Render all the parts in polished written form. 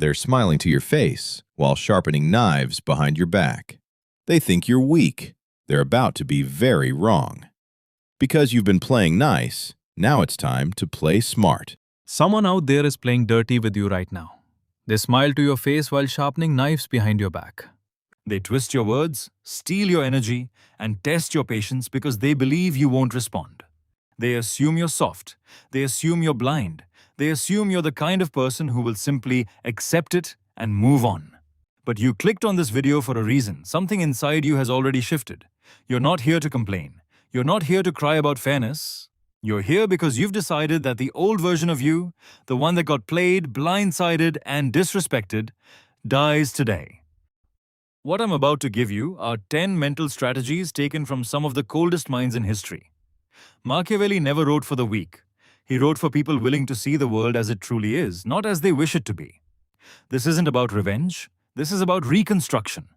They're smiling to your face while sharpening knives behind your back. They think you're weak. They're about to be very wrong. Because you've been playing nice, now it's time to play smart. Someone out there is playing dirty with you right now. They smile to your face while sharpening knives behind your back. They twist your words, steal your energy, and test your patience because they believe you won't respond. They assume you're soft. They assume you're blind. They assume you're the kind of person who will simply accept it and move on. But you clicked on this video for a reason. Something inside you has already shifted. You're not here to complain. You're not here to cry about fairness. You're here because you've decided that the old version of you, the one that got played, blindsided, and disrespected, dies today. What I'm about to give you are 10 mental strategies taken from some of the coldest minds in history. Machiavelli never wrote for the weak. He wrote for people willing to see the world as it truly is, not as they wish it to be. This isn't about revenge. This is about reconstruction.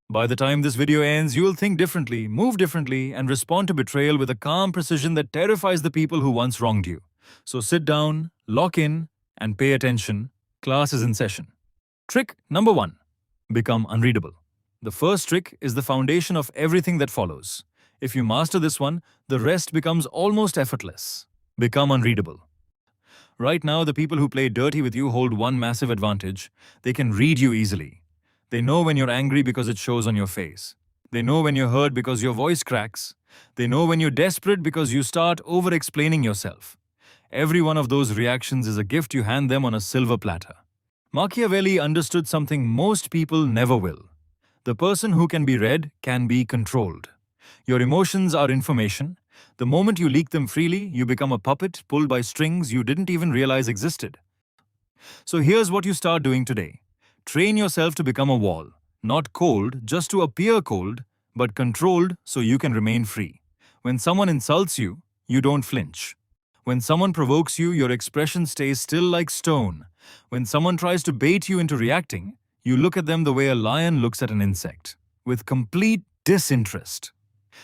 By the time this video ends, you'll think differently, move differently, and respond to betrayal with a calm precision that terrifies the people who once wronged you. So sit down, lock in, and pay attention. Class is in session. Trick number 1. Become unreadable. The first trick is the foundation of everything that follows. If you master this one, the rest becomes almost effortless. Become unreadable. Right now, the people who play dirty with you hold one massive advantage. They can read you easily. They know when you're angry because it shows on your face. They know when you're hurt because your voice cracks. They know when you're desperate because you start over-explaining yourself. Every one of those reactions is a gift you hand them on a silver platter. Machiavelli understood something most people never will. The person who can be read can be controlled. Your emotions are information. The moment you leak them freely, you become a puppet pulled by strings you didn't even realize existed. So here's what you start doing today. Train yourself to become a wall, not cold just to appear cold, but controlled so you can remain free. When someone insults you, you don't flinch. When someone provokes you, your expression stays still like stone. When someone tries to bait you into reacting, you look at them the way a lion looks at an insect, with complete disinterest.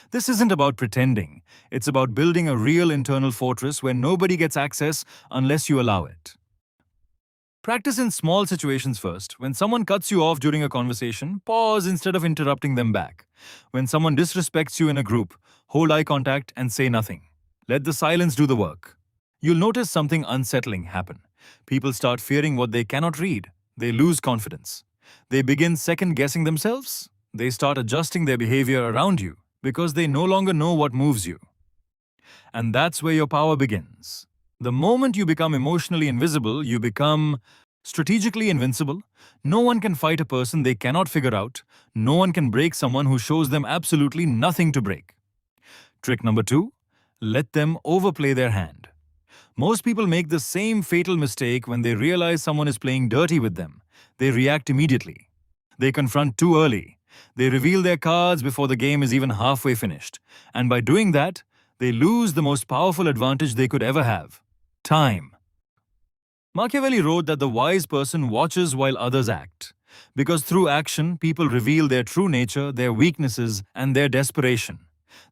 This isn't about pretending. It's about building a real internal fortress where nobody gets access unless you allow it. Practice in small situations first. When someone cuts you off during a conversation, pause instead of interrupting them back. When someone disrespects you in a group, hold eye contact and say nothing. Let the silence do the work. You'll notice something unsettling happen. People start fearing what they cannot read. They lose confidence. They begin second-guessing themselves. They start adjusting their behavior around you because they no longer know what moves you. And that's where your power begins. The moment you become emotionally invisible, you become strategically invincible. No one can fight a person they cannot figure out. No one can break someone who shows them absolutely nothing to break. Trick number 2, let them overplay their hand. Most people make the same fatal mistake when they realize someone is playing dirty with them. They react immediately. They confront too early. They reveal their cards before the game is even halfway finished. And by doing that, they lose the most powerful advantage they could ever have. Time. Machiavelli wrote that the wise person watches while others act, because through action, people reveal their true nature, their weaknesses, and their desperation.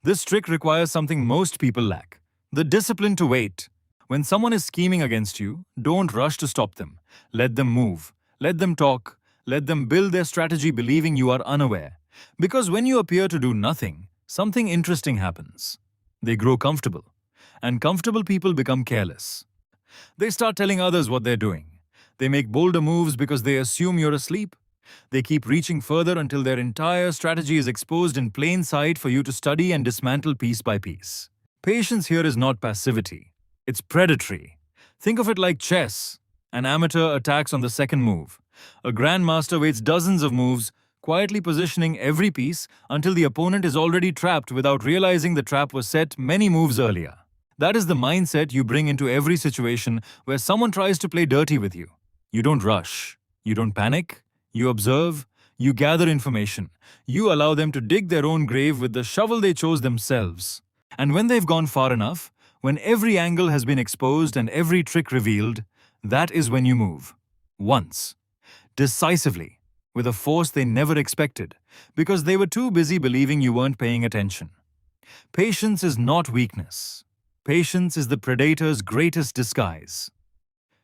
This trick requires something most people lack: the discipline to wait. When someone is scheming against you, don't rush to stop them. Let them move. Let them talk. Let them build their strategy believing you are unaware. Because when you appear to do nothing, something interesting happens. They grow comfortable. And comfortable people become careless. They start telling others what they're doing. They make bolder moves because they assume you're asleep. They keep reaching further until their entire strategy is exposed in plain sight for you to study and dismantle piece by piece. Patience here is not passivity. It's predatory. Think of it like chess. An amateur attacks on the second move. A grandmaster waits dozens of moves, quietly positioning every piece until the opponent is already trapped without realizing the trap was set many moves earlier. That is the mindset you bring into every situation where someone tries to play dirty with you. You don't rush. You don't panic. You observe. You gather information. You allow them to dig their own grave with the shovel they chose themselves. And when they've gone far enough, when every angle has been exposed and every trick revealed, that is when you move. Once. Decisively. With a force they never expected, because they were too busy believing you weren't paying attention. Patience is not weakness. Patience is the predator's greatest disguise.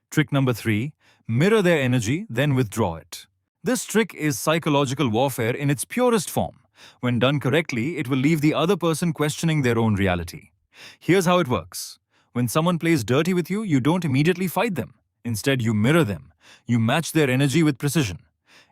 Trick number 3, mirror their energy, then withdraw it. This trick is psychological warfare in its purest form. When done correctly, it will leave the other person questioning their own reality. Here's how it works. When someone plays dirty with you, you don't immediately fight them. Instead, you mirror them. You match their energy with precision.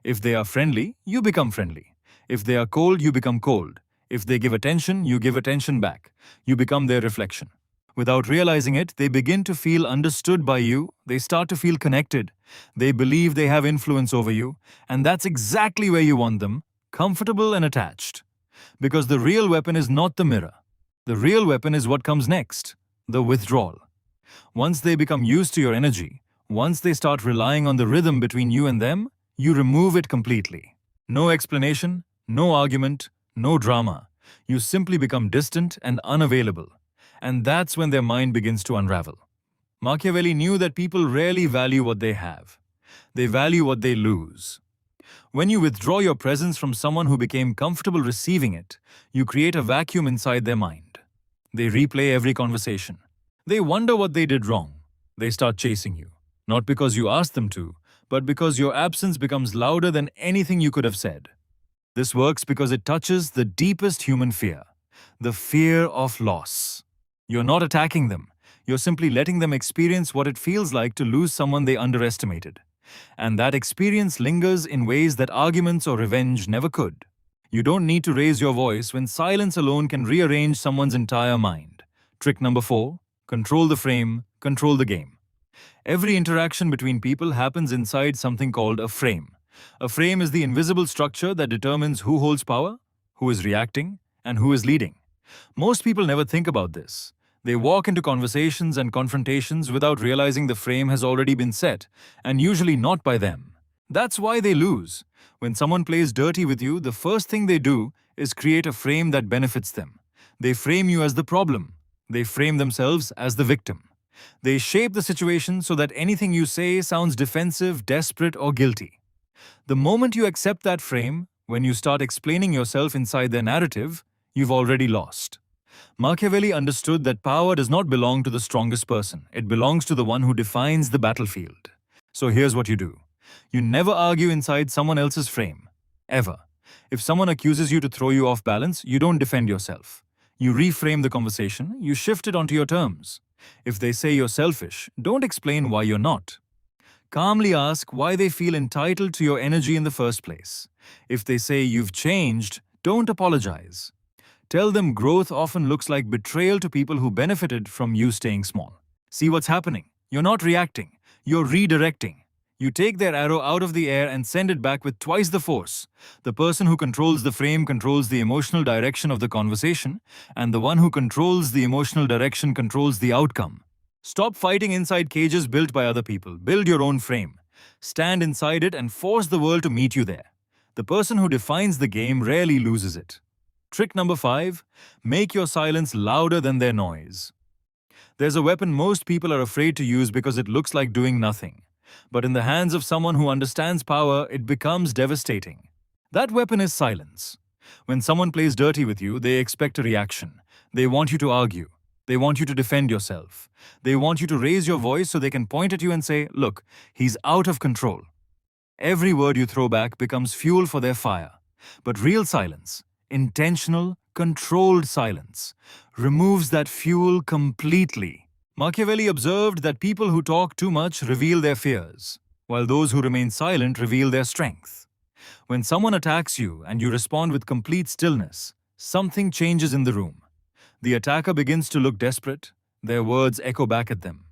If they are friendly, you become friendly. If they are cold, you become cold. If they give attention, you give attention back. You become their reflection. Without realizing it, they begin to feel understood by you. They start to feel connected. They believe they have influence over you. And that's exactly where you want them, comfortable and attached. Because the real weapon is not the mirror. The real weapon is what comes next, the withdrawal. Once they become used to your energy, once they start relying on the rhythm between you and them, you remove it completely. No explanation, no argument, no drama. You simply become distant and unavailable. And that's when their mind begins to unravel. Machiavelli knew that people rarely value what they have. They value what they lose. When you withdraw your presence from someone who became comfortable receiving it, you create a vacuum inside their mind. They replay every conversation. They wonder what they did wrong. They start chasing you. Not because you asked them to, but because your absence becomes louder than anything you could have said. This works because it touches the deepest human fear, the fear of loss. You're not attacking them. You're simply letting them experience what it feels like to lose someone they underestimated. And that experience lingers in ways that arguments or revenge never could. You don't need to raise your voice when silence alone can rearrange someone's entire mind. Trick number 4, control the frame, control the game. Every interaction between people happens inside something called a frame. A frame is the invisible structure that determines who holds power, who is reacting, and who is leading. Most people never think about this. They walk into conversations and confrontations without realizing the frame has already been set, and usually not by them. That's why they lose. When someone plays dirty with you, the first thing they do is create a frame that benefits them. They frame you as the problem. They frame themselves as the victim. They shape the situation so that anything you say sounds defensive, desperate, or guilty. The moment you accept that frame, when you start explaining yourself inside their narrative, you've already lost. Machiavelli understood that power does not belong to the strongest person. It belongs to the one who defines the battlefield. So here's what you do. You never argue inside someone else's frame. Ever. If someone accuses you to throw you off balance, you don't defend yourself. You reframe the conversation, you shift it onto your terms. If they say you're selfish, don't explain why you're not. Calmly ask why they feel entitled to your energy in the first place. If they say you've changed, don't apologize. Tell them growth often looks like betrayal to people who benefited from you staying small. See what's happening. You're not reacting. You're redirecting. You take their arrow out of the air and send it back with twice the force. The person who controls the frame controls the emotional direction of the conversation, and the one who controls the emotional direction controls the outcome. Stop fighting inside cages built by other people. Build your own frame. Stand inside it and force the world to meet you there. The person who defines the game rarely loses it. Trick number 5, make your silence louder than their noise. There's a weapon most people are afraid to use because it looks like doing nothing. But in the hands of someone who understands power, it becomes devastating. That weapon is silence. When someone plays dirty with you, they expect a reaction. They want you to argue. They want you to defend yourself. They want you to raise your voice so they can point at you and say, "Look, he's out of control." Every word you throw back becomes fuel for their fire. But real silence, intentional, controlled silence, removes that fuel completely. Machiavelli observed that people who talk too much reveal their fears, while those who remain silent reveal their strength. When someone attacks you and you respond with complete stillness, something changes in the room. The attacker begins to look desperate. Their words echo back at them.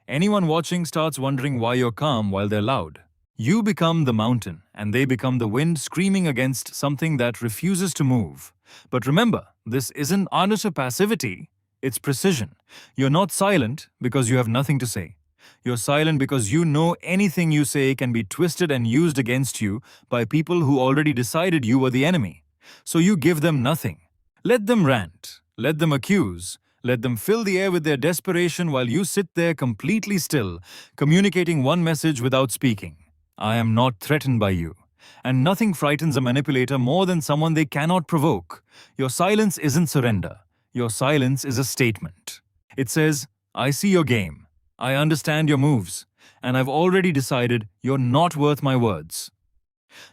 Anyone watching starts wondering why you're calm while they're loud. You become the mountain, and they become the wind screaming against something that refuses to move. But remember, this isn't utter passivity, it's precision. You're not silent because you have nothing to say. You're silent because you know anything you say can be twisted and used against you by people who already decided you were the enemy. So you give them nothing. Let them rant, let them accuse, let them fill the air with their desperation while you sit there completely still, communicating one message without speaking. I am not threatened by you. And nothing frightens a manipulator more than someone they cannot provoke. Your silence isn't surrender. Your silence is a statement. It says, I see your game. I understand your moves. and I've already decided you're not worth my words.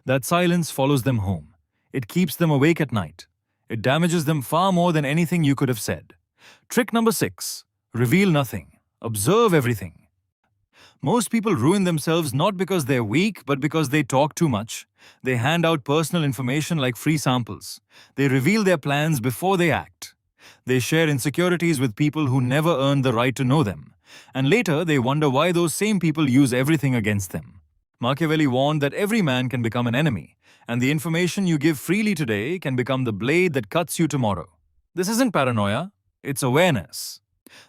That silence follows them home. It keeps them awake at night. It damages them far more than anything you could have said. Trick number 6. Reveal nothing. Observe everything. Most people ruin themselves not because they're weak, but because they talk too much. They hand out personal information like free samples. They reveal their plans before they act. They share insecurities with people who never earned the right to know them. And later, they wonder why those same people use everything against them. Machiavelli warned that every man can become an enemy, and the information you give freely today can become the blade that cuts you tomorrow. This isn't paranoia, it's awareness.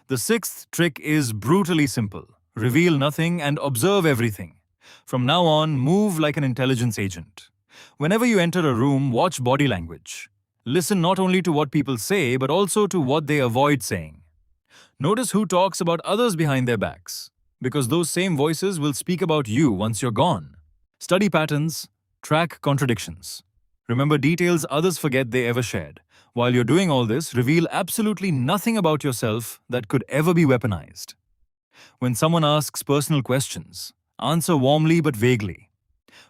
The 6th trick is brutally simple. Reveal nothing and observe everything. From now on, move like an intelligence agent. Whenever you enter a room, watch body language. Listen not only to what people say, but also to what they avoid saying. Notice who talks about others behind their backs, because those same voices will speak about you once you're gone. Study patterns, track contradictions. Remember details others forget they ever shared. While you're doing all this, reveal absolutely nothing about yourself that could ever be weaponized. When someone asks personal questions, answer warmly but vaguely.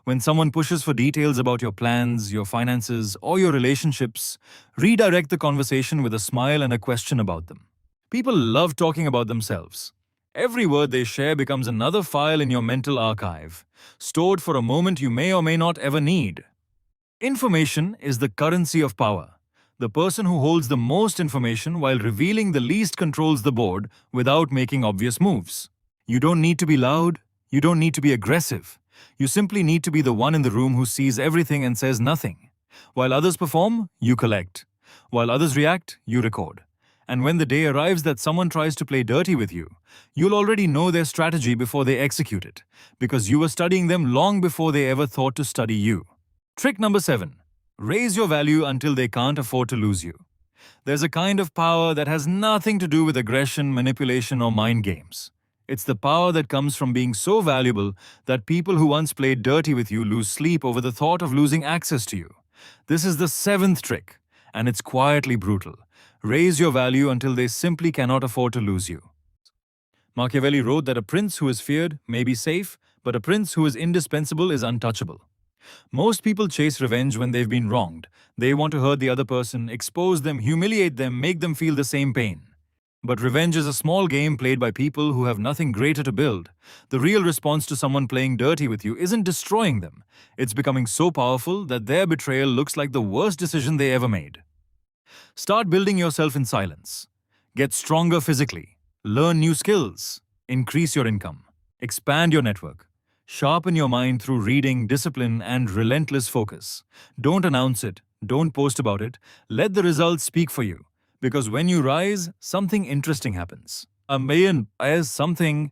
When someone pushes for details about your plans, your finances, or your relationships, redirect the conversation with a smile and a question about them. People love talking about themselves. Every word they share becomes another file in your mental archive, stored for a moment you may or may not ever need. Information is the currency of power. The person who holds the most information while revealing the least controls the board without making obvious moves. You don't need to be loud. You don't need to be aggressive. You simply need to be the one in the room who sees everything and says nothing. While others perform, you collect. While others react, you record. And when the day arrives that someone tries to play dirty with you, you'll already know their strategy before they execute it, because you were studying them long before they ever thought to study you. Trick number 7. Raise your value until they can't afford to lose you. There's a kind of power that has nothing to do with aggression, manipulation, or mind games. It's the power that comes from being so valuable that people who once played dirty with you lose sleep over the thought of losing access to you. This is the 7th trick, and it's quietly brutal. Raise your value until they simply cannot afford to lose you. Machiavelli wrote that a prince who is feared may be safe, but a prince who is indispensable is untouchable. Most people chase revenge when they've been wronged. They want to hurt the other person, expose them, humiliate them, make them feel the same pain. But revenge is a small game played by people who have nothing greater to build. The real response to someone playing dirty with you isn't destroying them. It's becoming so powerful that their betrayal looks like the worst decision they ever made. Start building yourself in silence. Get stronger physically. Learn new skills. Increase your income. Expand your network. Sharpen your mind through reading, discipline, and relentless focus. Don't announce it. Don't post about it. Let the results speak for you. Because when you rise, something interesting happens. The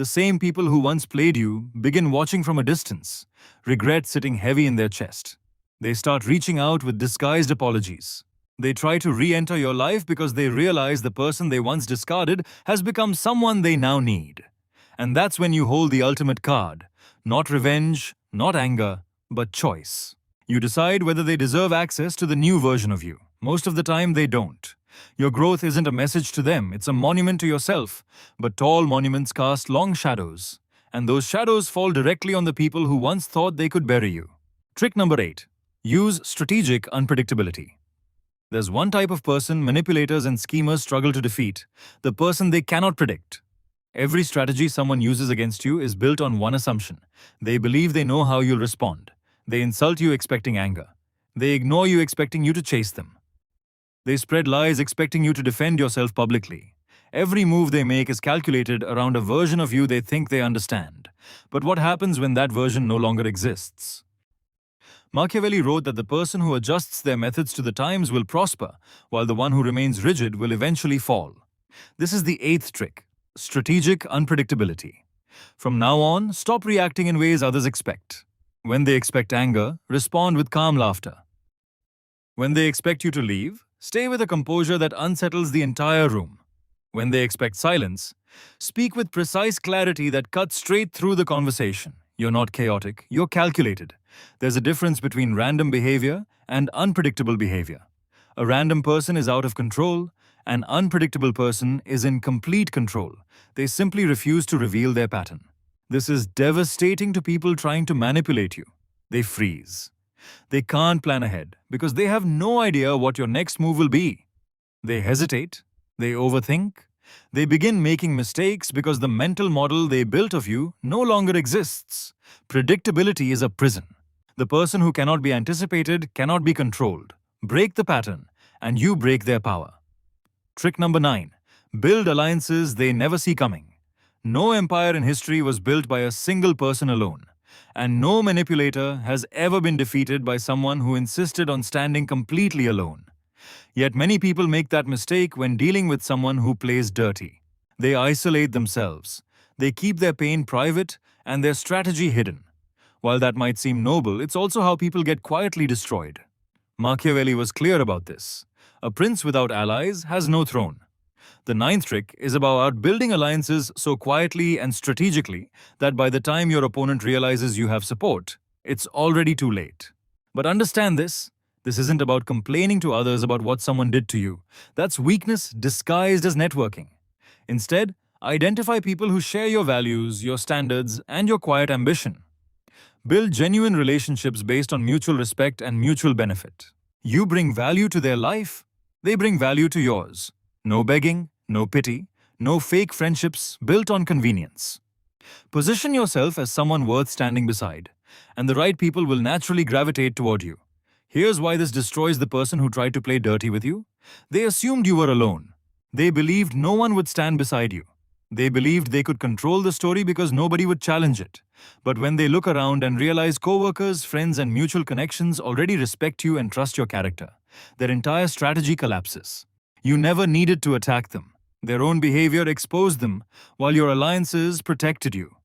same people who once played you begin watching from a distance, regret sitting heavy in their chest. They start reaching out with disguised apologies. They try to re-enter your life because they realize the person they once discarded has become someone they now need. And that's when you hold the ultimate card. Not revenge, not anger, but choice. You decide whether they deserve access to the new version of you. Most of the time, they don't. Your growth isn't a message to them, it's a monument to yourself. But tall monuments cast long shadows, and those shadows fall directly on the people who once thought they could bury you. Trick number 8. Use strategic unpredictability. There's one type of person manipulators and schemers struggle to defeat, the person they cannot predict. Every strategy someone uses against you is built on one assumption. They believe they know how you'll respond. They insult you expecting anger. They ignore you expecting you to chase them. They spread lies expecting you to defend yourself publicly. Every move they make is calculated around a version of you they think they understand. But what happens when that version no longer exists? Machiavelli wrote that the person who adjusts their methods to the times will prosper, while the one who remains rigid will eventually fall. This is the 8th trick. Strategic unpredictability. From now on, stop reacting in ways others expect. When they expect anger, respond with calm laughter. When they expect you to leave, stay with a composure that unsettles the entire room. When they expect silence, speak with precise clarity that cuts straight through the conversation. You're not chaotic, you're calculated. There's a difference between random behavior and unpredictable behavior. A random person is out of control. An unpredictable person is in complete control. They simply refuse to reveal their pattern. This is devastating to people trying to manipulate you. They freeze. They can't plan ahead because they have no idea what your next move will be. They hesitate. They overthink. They begin making mistakes because the mental model they built of you no longer exists. Predictability is a prison. The person who cannot be anticipated cannot be controlled. Break the pattern, and you break their power. Trick number 9. Build alliances they never see coming. No empire in history was built by a single person alone, and no manipulator has ever been defeated by someone who insisted on standing completely alone. Yet many people make that mistake when dealing with someone who plays dirty. They isolate themselves. They keep their pain private and their strategy hidden. While that might seem noble, it's also how people get quietly destroyed. Machiavelli was clear about this. A prince without allies has no throne. The 9th trick is about building alliances so quietly and strategically that by the time your opponent realizes you have support, it's already too late. But understand this. This isn't about complaining to others about what someone did to you. That's weakness disguised as networking. Instead, identify people who share your values, your standards, and your quiet ambition. Build genuine relationships based on mutual respect and mutual benefit. You bring value to their life, they bring value to yours. No begging, no pity, no fake friendships built on convenience. Position yourself as someone worth standing beside, and the right people will naturally gravitate toward you. Here's why this destroys the person who tried to play dirty with you. They assumed you were alone. They believed no one would stand beside you. They believed they could control the story because nobody would challenge it. But when they look around and realize co-workers, friends, and mutual connections already respect you and trust your character, their entire strategy collapses. You never needed to attack them. Their own behavior exposed them, while your alliances protected you.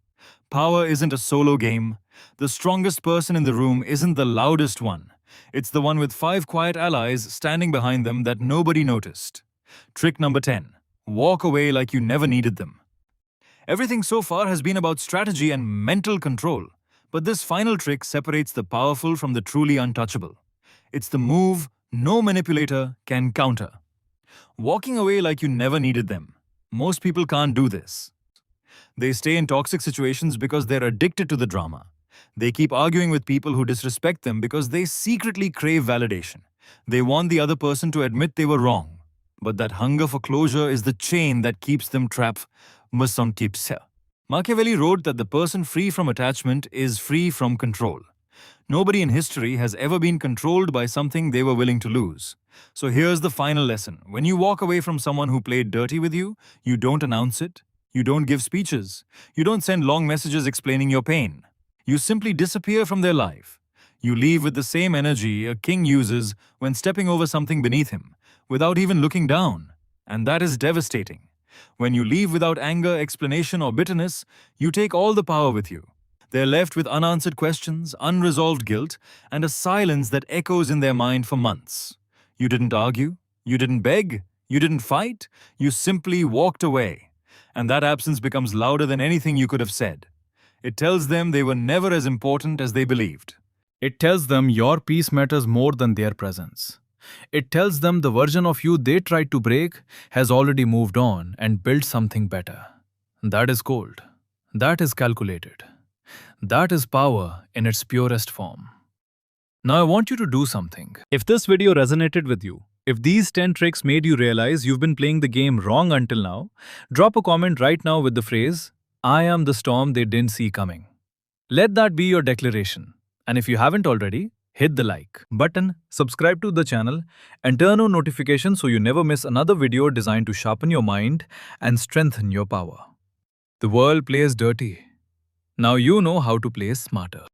Power isn't a solo game. The strongest person in the room isn't the loudest one. It's the one with 5 quiet allies standing behind them that nobody noticed. Trick number 10. Walk away like you never needed them. Everything so far has been about strategy and mental control, but this final trick separates the powerful from the truly untouchable. It's the move no manipulator can counter. Walking away like you never needed them. Most people can't do this. They stay in toxic situations because they're addicted to the drama. They keep arguing with people who disrespect them because they secretly crave validation. They want the other person to admit they were wrong. But that hunger for closure is the chain that keeps them trapped. Machiavelli wrote that the person free from attachment is free from control. Nobody in history has ever been controlled by something they were willing to lose. So here's the final lesson. When you walk away from someone who played dirty with you, you don't announce it. You don't give speeches. You don't send long messages explaining your pain. You simply disappear from their life. You leave with the same energy a king uses when stepping over something beneath him, without even looking down. And that is devastating. When you leave without anger, explanation, or bitterness, you take all the power with you. They're left with unanswered questions, unresolved guilt, and a silence that echoes in their mind for months. You didn't argue, you didn't beg, you didn't fight, you simply walked away. And that absence becomes louder than anything you could have said. It tells them they were never as important as they believed. It tells them your peace matters more than their presence. It tells them the version of you they tried to break has already moved on and built something better. That is cold. That is calculated. That is power in its purest form. Now I want you to do something. If this video resonated with you, if these 10 tricks made you realize you've been playing the game wrong until now, drop a comment right now with the phrase, "I am the storm they didn't see coming." Let that be your declaration. And if you haven't already, hit the like button, subscribe to the channel, and turn on notifications so you never miss another video designed to sharpen your mind and strengthen your power. The world plays dirty. Now you know how to play smarter.